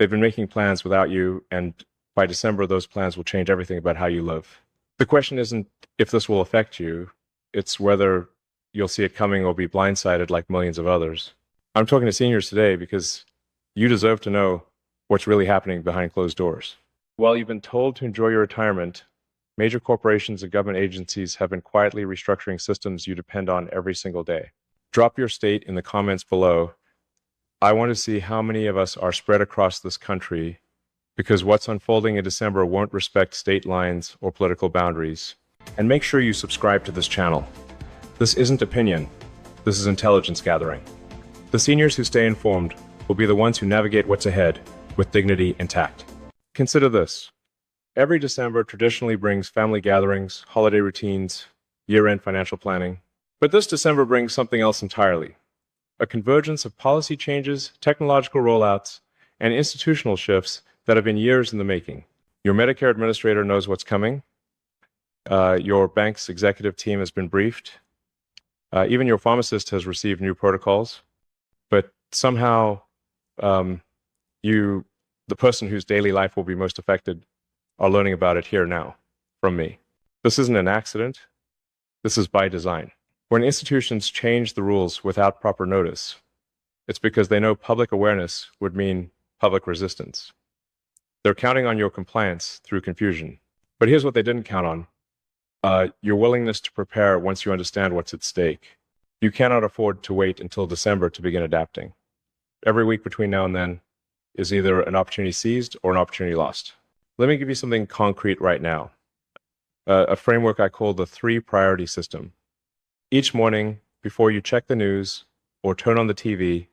They've been making plans without you, and by December, those plans will change everything about how you live. The question isn't if this will affect you, it's whether you'll see it coming or be blindsided like millions of others. I'm talking to seniors today because you deserve to know what's really happening behind closed doors. While you've been told to enjoy your retirement, major corporations and government agencies have been quietly restructuring systems you depend on every single day. Drop your state in the comments below. I want to see how many of us are spread across this country because what's unfolding in December won't respect state lines or political boundaries. And make sure you subscribe to this channel. This isn't opinion. This is intelligence gathering. The seniors who stay informed will be the ones who navigate what's ahead with dignity and tact. Consider this. Every December traditionally brings family gatherings, holiday routines, year-end financial planning. But this December brings something else entirely. A convergence of policy changes, technological rollouts, and institutional shifts that have been years in the making. Your Medicare administrator knows what's coming. Your bank's executive team has been briefed. Even your pharmacist has received new protocols. But somehow, the person whose daily life will be most affected, are learning about it here now from me. This isn't an accident. This is by design. When institutions change the rules without proper notice, it's because they know public awareness would mean public resistance. They're counting on your compliance through confusion. But here's what they didn't count on. Your willingness to prepare once you understand what's at stake. You cannot afford to wait until December to begin adapting. Every week between now and then is either an opportunity seized or an opportunity lost. Let me give you something concrete right now. A framework I call the 3 priority system. Each morning, before you check the news or turn on the TV,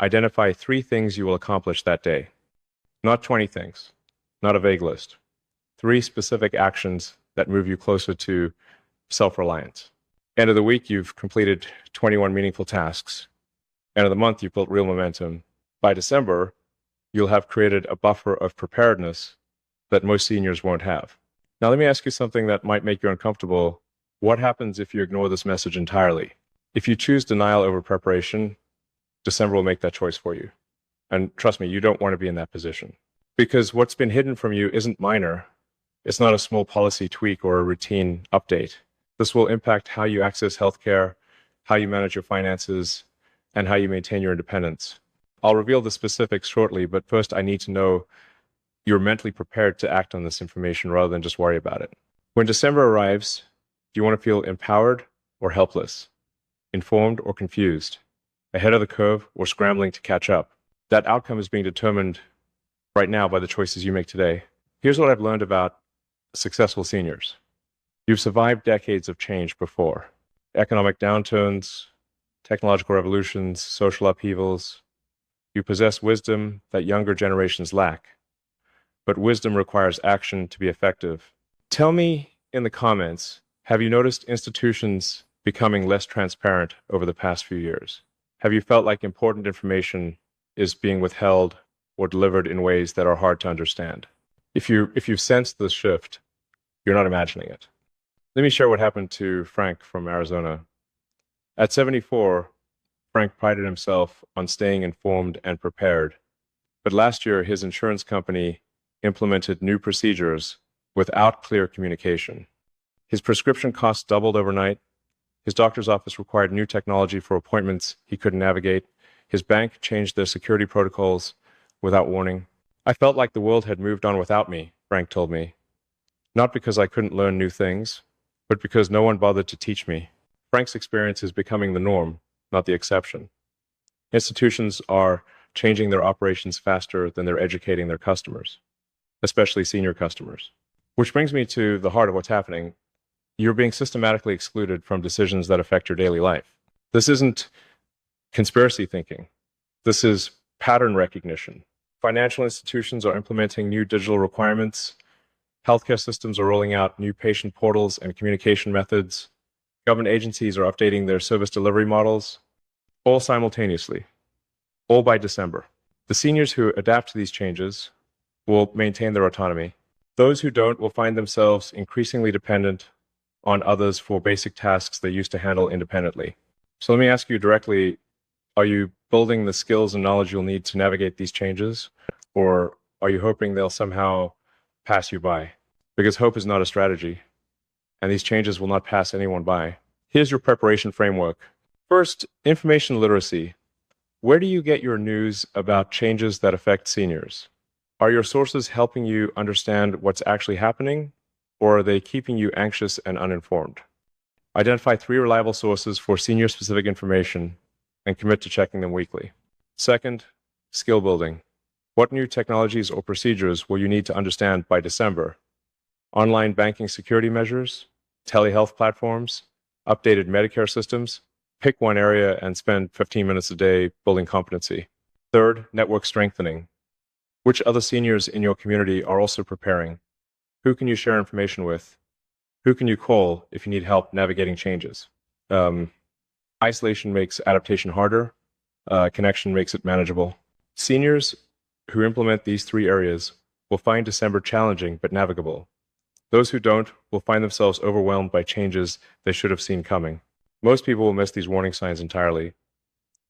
identify 3 things you will accomplish that day. Not 20 things, not a vague list. 3 specific actions that move you closer to self-reliance. End of the week, you've completed 21 meaningful tasks. End of the month, you've built real momentum. By December, you'll have created a buffer of preparedness that most seniors won't have. Now, let me ask you something that might make you uncomfortable. What happens if you ignore this message entirely? If you choose denial over preparation, December will make that choice for you. And trust me, you don't want to be in that position. Because what's been hidden from you isn't minor. It's not a small policy tweak or a routine update. This will impact how you access healthcare, how you manage your finances, and how you maintain your independence. I'll reveal the specifics shortly, but first I need to know you're mentally prepared to act on this information rather than just worry about it. When December arrives, do you want to feel empowered or helpless, informed or confused, ahead of the curve or scrambling to catch up? That outcome is being determined right now by the choices you make today. Here's what I've learned about successful seniors. You've survived decades of change before. Economic downturns, technological revolutions, social upheavals. You possess wisdom that younger generations lack. But wisdom requires action to be effective. Tell me in the comments, have you noticed institutions becoming less transparent over the past few years? Have you felt like important information is being withheld or delivered in ways that are hard to understand? If you've sensed this shift, you're not imagining it. Let me share what happened to Frank from Arizona. At 74, Frank prided himself on staying informed and prepared. But last year, his insurance company implemented new procedures without clear communication. His prescription costs doubled overnight. His doctor's office required new technology for appointments he couldn't navigate. His bank changed their security protocols without warning. I felt like the world had moved on without me, Frank told me. Not because I couldn't learn new things, but because no one bothered to teach me. Frank's experience is becoming the norm, not the exception. Institutions are changing their operations faster than they're educating their customers, especially senior customers. Which brings me to the heart of what's happening. You're being systematically excluded from decisions that affect your daily life. This isn't conspiracy thinking. This is pattern recognition. Financial institutions are implementing new digital requirements. Healthcare systems are rolling out new patient portals and communication methods. Government agencies are updating their service delivery models, all simultaneously, all by December. The seniors who adapt to these changes will maintain their autonomy. Those who don't will find themselves increasingly dependent on others for basic tasks they used to handle independently. So let me ask you directly, are you building the skills and knowledge you'll need to navigate these changes? Or are you hoping they'll somehow pass you by? Because hope is not a strategy, and these changes will not pass anyone by. Here's your preparation framework. First, information literacy. Where do you get your news about changes that affect seniors? Are your sources helping you understand what's actually happening, or are they keeping you anxious and uninformed? Identify 3 reliable sources for senior-specific information and commit to checking them weekly. Second, skill building. What new technologies or procedures will you need to understand by December? Online banking security measures, telehealth platforms, updated Medicare systems. Pick one area and spend 15 minutes a day building competency. Third, network strengthening. Which other seniors in your community are also preparing? Who can you share information with? Who can you call if you need help navigating changes? Isolation makes adaptation harder. Connection makes it manageable. Seniors who implement these 3 areas will find December challenging but navigable. Those who don't will find themselves overwhelmed by changes they should have seen coming. Most people will miss these warning signs entirely,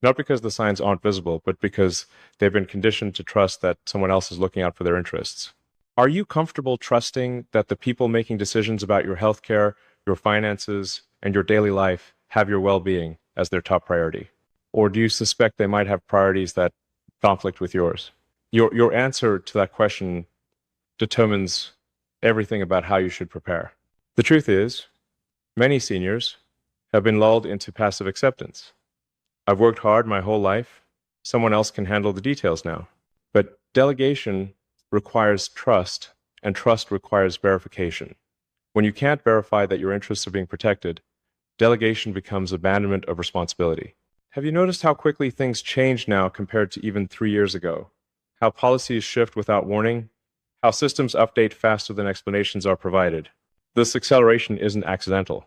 not because the signs aren't visible, but because they've been conditioned to trust that someone else is looking out for their interests. Are you comfortable trusting that the people making decisions about your healthcare, your finances, and your daily life have your well-being as their top priority? Or do you suspect they might have priorities that conflict with yours? Your answer to that question determines everything about how you should prepare. The truth is, many seniors have been lulled into passive acceptance. I've worked hard my whole life. Someone else can handle the details now. But delegation requires trust, and trust requires verification. When you can't verify that your interests are being protected, delegation becomes abandonment of responsibility. Have you noticed how quickly things change now compared to even 3 years ago? How policies shift without warning? How systems update faster than explanations are provided? This acceleration isn't accidental.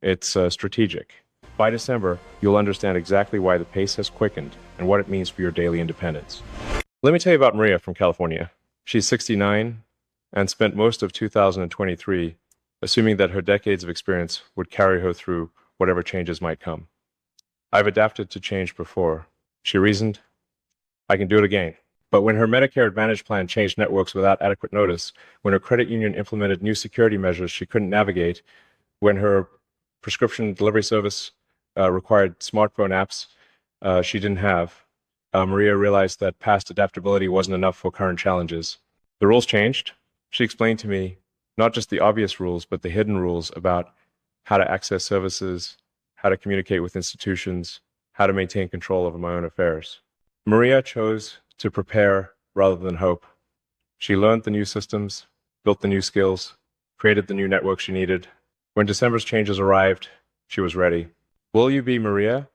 It's strategic. By December, you'll understand exactly why the pace has quickened and what it means for your daily independence. Let me tell you about Maria from California. She's 69 and spent most of 2023 assuming that her decades of experience would carry her through whatever changes might come. I've adapted to change before. She reasoned, I can do it again. But when her Medicare Advantage plan changed networks without adequate notice, when her credit union implemented new security measures she couldn't navigate, when her prescription delivery service required smartphone apps she didn't have, Maria realized that past adaptability wasn't enough for current challenges. The rules changed. She explained to me not just the obvious rules, but the hidden rules about how to access services, how to communicate with institutions, how to maintain control over my own affairs. Maria chose to prepare rather than hope. She learned the new systems, built the new skills, created the new network she needed. When December's changes arrived, she was ready. Will you be Maria?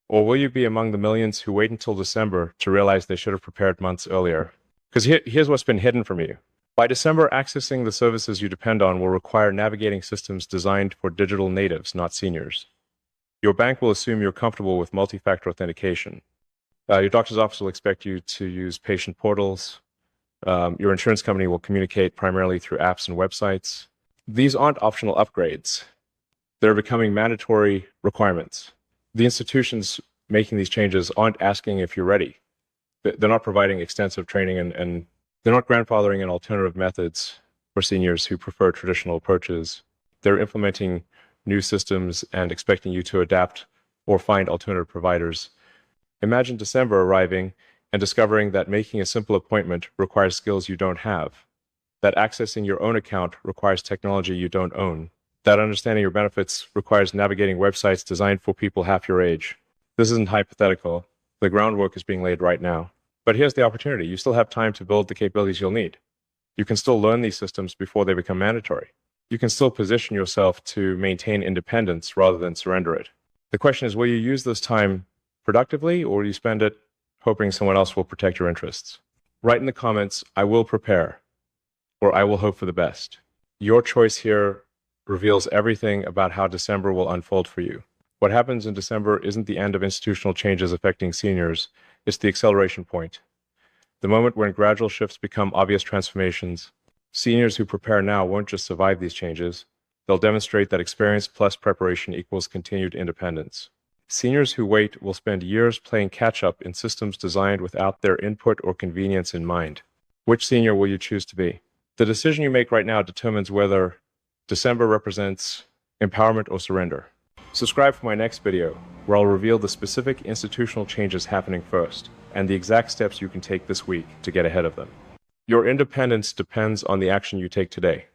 Or will you be among the millions who wait until December to realize they should have prepared months earlier? Because here's what's been hidden from you. By December, accessing the services you depend on will require navigating systems designed for digital natives, not seniors. Your bank will assume you're comfortable with multi-factor authentication. Your doctor's office will expect you to use patient portals. Your insurance company will communicate primarily through apps and websites. These aren't optional upgrades. They're becoming mandatory requirements. The institutions making these changes aren't asking if you're ready. They're not providing extensive training and they're not grandfathering in alternative methods for seniors who prefer traditional approaches. They're implementing new systems and expecting you to adapt or find alternative providers. Imagine December arriving and discovering that making a simple appointment requires skills you don't have, that accessing your own account requires technology you don't own, that understanding your benefits requires navigating websites designed for people half your age. This isn't hypothetical. The groundwork is being laid right now. But here's the opportunity. You still have time to build the capabilities you'll need. You can still learn these systems before they become mandatory. You can still position yourself to maintain independence rather than surrender it. The question is, will you use this time productively, or will you spend it hoping someone else will protect your interests? Write in the comments, I will prepare, or I will hope for the best. Your choice here reveals everything about how December will unfold for you. What happens in December isn't the end of institutional changes affecting seniors, it's the acceleration point. The moment when gradual shifts become obvious transformations. Seniors who prepare now won't just survive these changes, they'll demonstrate that experience plus preparation equals continued independence. Seniors who wait will spend years playing catch-up in systems designed without their input or convenience in mind. Which senior will you choose to be? The decision you make right now determines whether December represents empowerment or surrender. Subscribe for my next video, where I'll reveal the specific institutional changes happening first, and the exact steps you can take this week to get ahead of them. Your independence depends on the action you take today.